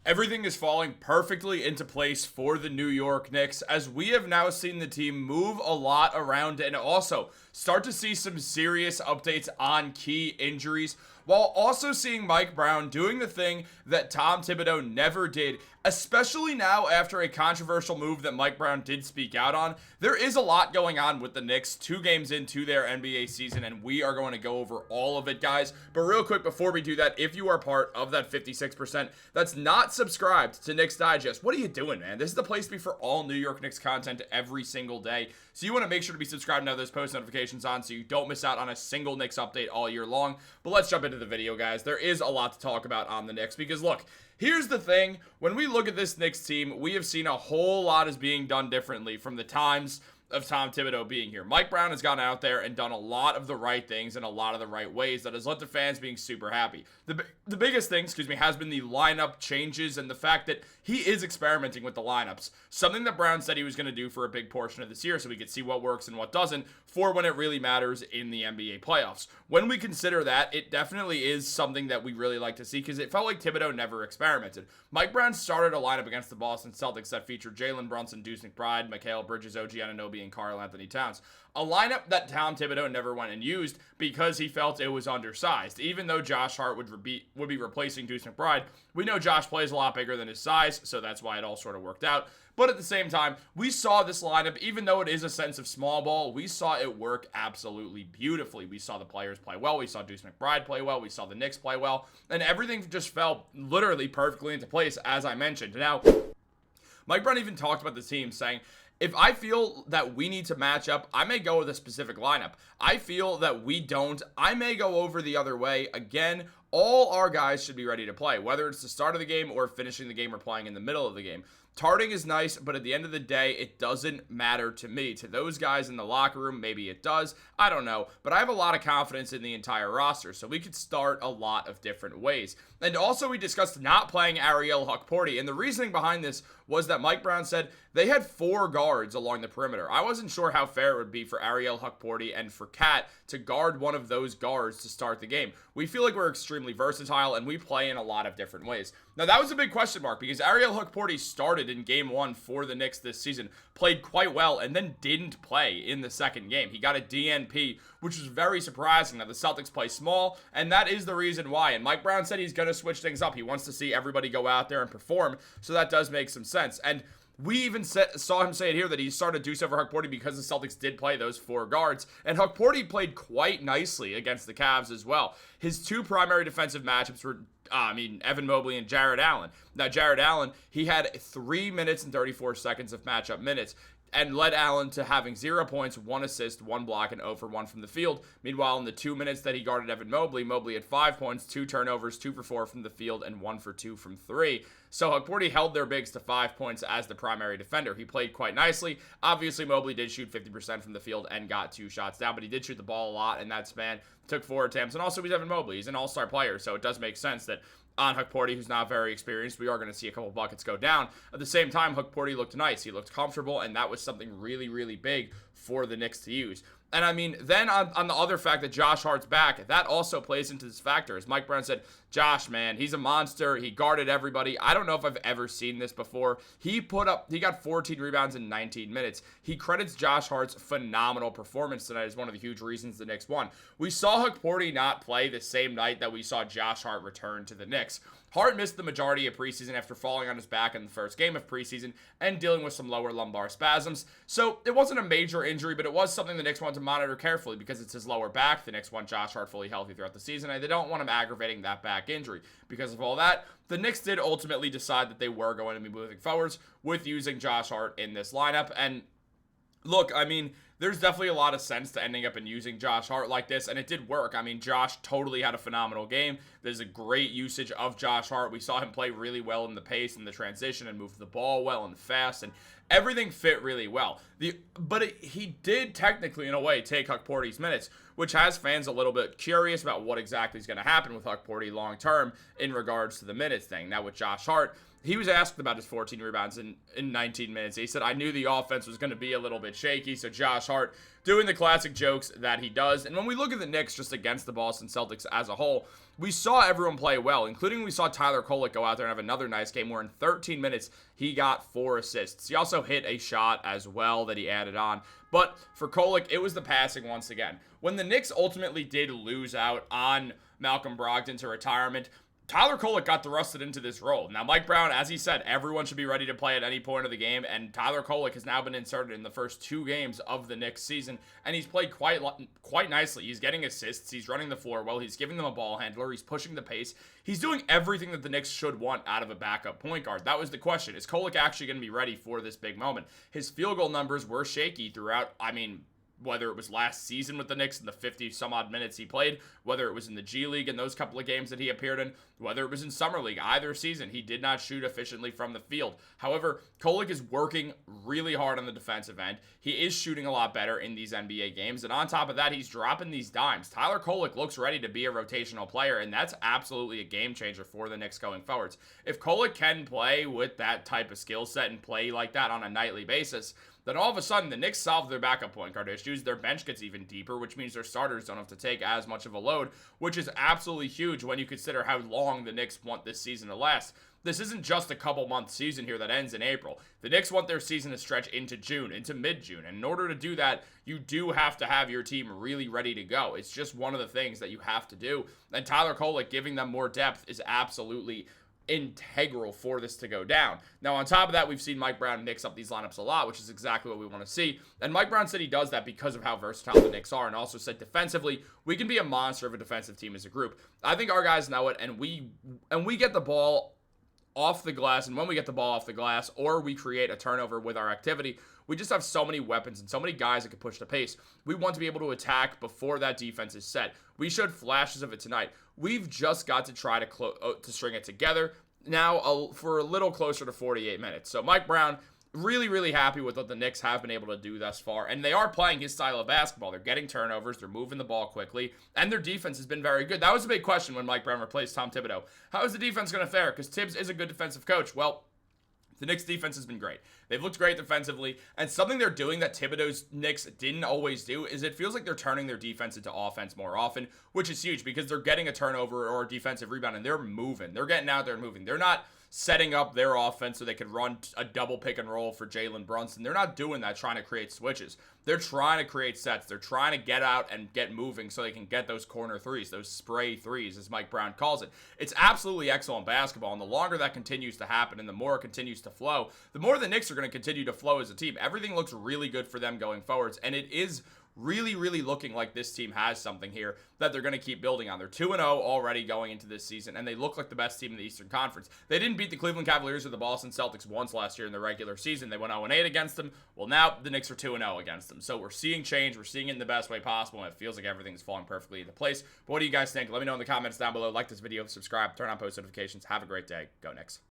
Everything is falling perfectly into place for the New York Knicks as we have now seen the team move a lot around and also start to see some serious updates on key injuries, while also seeing Mike Brown doing the thing that Tom Thibodeau never did, especially now after a controversial move that Mike Brown did speak out on. There is a lot going on with the Knicks 2 games into their NBA season, and we are going to go over all of it, guys. But real quick, before we do that, if you are part of that 56% that's not subscribed to Knicks Digest, what are you doing, man? This is the place to be for all New York Knicks content every single day. So you want to make sure to be subscribed and have those post notifications on so you don't miss out on a single Knicks update all year long. But let's jump into the video, guys. There is a lot to talk about on the Knicks because, look, here's the thing. When we look at this Knicks team, we have seen a whole lot is being done differently from the times of Tom Thibodeau being here. Mike Brown has gone out there and done a lot of the right things in a lot of the right ways that has led to fans being super happy. The biggest thing, has been the lineup changes and the fact that he is experimenting with the lineups. Something that Brown said he was going to do for a big portion of this year so we could see what works and what doesn't for when it really matters in the NBA playoffs. When we consider that, it definitely is something that we really like to see because it felt like Thibodeau never experimented. Mike Brown started a lineup against the Boston Celtics that featured Jalen Brunson, Deuce McBride, Mikal Bridges, OG Anunoby, and Karl-Anthony Towns. A lineup that Tom Thibodeau never went and used because he felt it was undersized. Even though Josh Hart would be replacing Deuce McBride, we know Josh plays a lot bigger than his size, so that's why it all sort of worked out. But at the same time, we saw this lineup, even though it is a sense of small ball, we saw it work absolutely beautifully. We saw the players play well. We saw Deuce McBride play well. We saw the Knicks play well. And everything just fell literally perfectly into place, as I mentioned. Now, Mike Brown even talked about the team saying, if I feel that we need to match up, I may go with a specific lineup. I feel that we don't, I may go over the other way. Again, all our guys should be ready to play, whether it's the start of the game or finishing the game or playing in the middle of the game. Tarting is nice, but at the end of the day, it doesn't matter to me. To those guys in the locker room, maybe it does. I don't know. But I have a lot of confidence in the entire roster, so we could start a lot of different ways. And also, we discussed not playing Ariel Hukporti, and the reasoning behind this was that Mike Brown said they had 4 guards along the perimeter. I wasn't sure how fair it would be for Ariel Hukporti and for Cat to guard one of those guards to start the game. We feel like we're extremely versatile, and we play in a lot of different ways. Now, that was a big question mark because Ariel Hukporti started in Game 1 for the Knicks this season, played quite well, and then didn't play in the second game. He got a DNP, which was very surprising that the Celtics play small, and that is the reason why. And Mike Brown said he's going to switch things up. He wants to see everybody go out there and perform, so that does make some sense. And we even saw him say it here that he started Deuce over Hukporti because the Celtics did play those 4 guards. And Hukporti played quite nicely against the Cavs as well. His 2 primary defensive matchups were, Evan Mobley and Jarrett Allen. Now, Jarrett Allen, he had 3 minutes and 34 seconds of matchup minutes and led Allen to having 0 points, 1 assist, 1 block, and 0 for 1 from the field. Meanwhile, in the 2 minutes that he guarded Evan Mobley, Mobley had 5 points, 2 turnovers, 2 for 4 from the field, and 1 for 2 from 3. So Hukporti held their bigs to 5 points as the primary defender. He played quite nicely. Obviously, Mobley did shoot 50% from the field and got 2 shots down, but he did shoot the ball a lot in that span. Took 4 attempts, and also he's Evan Mobley. He's an all-star player, so it does make sense that on Hukporti, who's not very experienced, we are going to see a couple buckets go down. At the same time, Hukporti looked nice. He looked comfortable, and that was something really, really big for the Knicks to use. And then on the other fact that Josh Hart's back, that also plays into this factor. As Mike Brown said, Josh, man, he's a monster. He guarded everybody. I don't know if I've ever seen this before. He got 14 rebounds in 19 minutes. He credits Josh Hart's phenomenal performance tonight as one of the huge reasons the Knicks won. We saw Hukporti not play the same night that we saw Josh Hart return to the Knicks. Hart missed the majority of preseason after falling on his back in the first game of preseason and dealing with some lower lumbar spasms. So it wasn't a major injury, but it was something the Knicks want to monitor carefully because it's his lower back. The Knicks want Josh Hart fully healthy throughout the season, and they don't want him aggravating that back injury. Because of all that, the Knicks did ultimately decide that they were going to be moving forwards with using Josh Hart in this lineup. And look, there's definitely a lot of sense to ending up and using Josh Hart like this, and it did work. Josh totally had a phenomenal game. There's a great usage of Josh Hart. We saw him play really well in the pace and the transition and move the ball well and fast, and everything fit really well. He did technically, in a way, take Hukporti's minutes, which has fans a little bit curious about what exactly is going to happen with Hukporti long term in regards to the minutes thing. Now, with Josh Hart, he was asked about his 14 rebounds in 19 minutes. He said, I knew the offense was going to be a little bit shaky, so Josh Hart doing the classic jokes that he does. And when we look at the Knicks just against the Boston Celtics as a whole, we saw everyone play well, including we saw Tyler Kolek go out there and have another nice game where in 13 minutes he got 4 assists. He also hit a shot as well that he added on. But for Kolek, it was the passing once again. When the Knicks ultimately did lose out on Malcolm Brogdon to retirement, Tyler Kolek got thrusted into this role. Now, Mike Brown, as he said, everyone should be ready to play at any point of the game, and Tyler Kolek has now been inserted in the first 2 games of the Knicks season, and he's played quite nicely. He's getting assists, he's running the floor well, he's giving them a ball handler, he's pushing the pace. He's doing everything that the Knicks should want out of a backup point guard. That was the question. Is Kolek actually going to be ready for this big moment? His field goal numbers were shaky throughout, whether it was last season with the Knicks in the 50-some-odd minutes he played, whether it was in the G League in those couple of games that he appeared in, whether it was in Summer League, either season, he did not shoot efficiently from the field. However, Kolek is working really hard on the defensive end. He is shooting a lot better in these NBA games, and on top of that, he's dropping these dimes. Tyler Kolek looks ready to be a rotational player, and that's absolutely a game changer for the Knicks going forwards. If Kolek can play with that type of skill set and play like that on a nightly basis, then all of a sudden the Knicks solve their backup point guard issues. Their bench gets even deeper, which means their starters don't have to take as much of a load, which is absolutely huge when you consider how long the Knicks want this season to last. This isn't just a couple month season here that ends in April. The Knicks want their season to stretch into June, into mid-June. And in order to do that, you do have to have your team really ready to go. It's just one of the things that you have to do. And Tyler Kolek giving them more depth is absolutely integral for this to go down. Now, on top of that, we've seen Mike Brown mix up these lineups a lot, which is exactly what we want to see. And Mike Brown said he does that because of how versatile the Knicks are, and also said defensively, we can be a monster of a defensive team as a group. I think our guys know it, and we get the ball off the glass, and when we get the ball off the glass, or we create a turnover with our activity, we just have so many weapons and so many guys that can push the pace. We want to be able to attack before that defense is set. We showed flashes of it tonight. We've just got to try to string it together now for a little closer to 48 minutes. So Mike Brown, really, really happy with what the Knicks have been able to do thus far. And they are playing his style of basketball. They're getting turnovers. They're moving the ball quickly. And their defense has been very good. That was a big question when Mike Brown replaced Tom Thibodeau. How is the defense going to fare? Because Tibbs is a good defensive coach. Well, the Knicks defense has been great. They've looked great defensively, and something they're doing that Thibodeau's Knicks didn't always do is it feels like they're turning their defense into offense more often, which is huge because they're getting a turnover or a defensive rebound, and they're moving. They're getting out there and moving. They're not setting up their offense so they could run a double pick and roll for Jalen Brunson. They're not doing that trying to create switches. They're trying to create sets. They're trying to get out and get moving so they can get those corner threes, those spray threes, as Mike Brown calls it. It's absolutely excellent basketball, and the longer that continues to happen and the more it continues to flow, the more the Knicks are going to continue to flow as a team. Everything looks really good for them going forwards, and it is really, really looking like this team has something here that they're going to keep building on. They're 2-0 already going into this season, and they look like the best team in the Eastern Conference. They didn't beat the Cleveland Cavaliers or the Boston Celtics once last year in the regular season. They went 0-8 against them. Well, now the Knicks are 2-0 against them. So we're seeing change. We're seeing it in the best way possible, and it feels like everything's falling perfectly into place. But what do you guys think? Let me know in the comments down below. Like this video, subscribe, turn on post notifications. Have a great day. Go Knicks.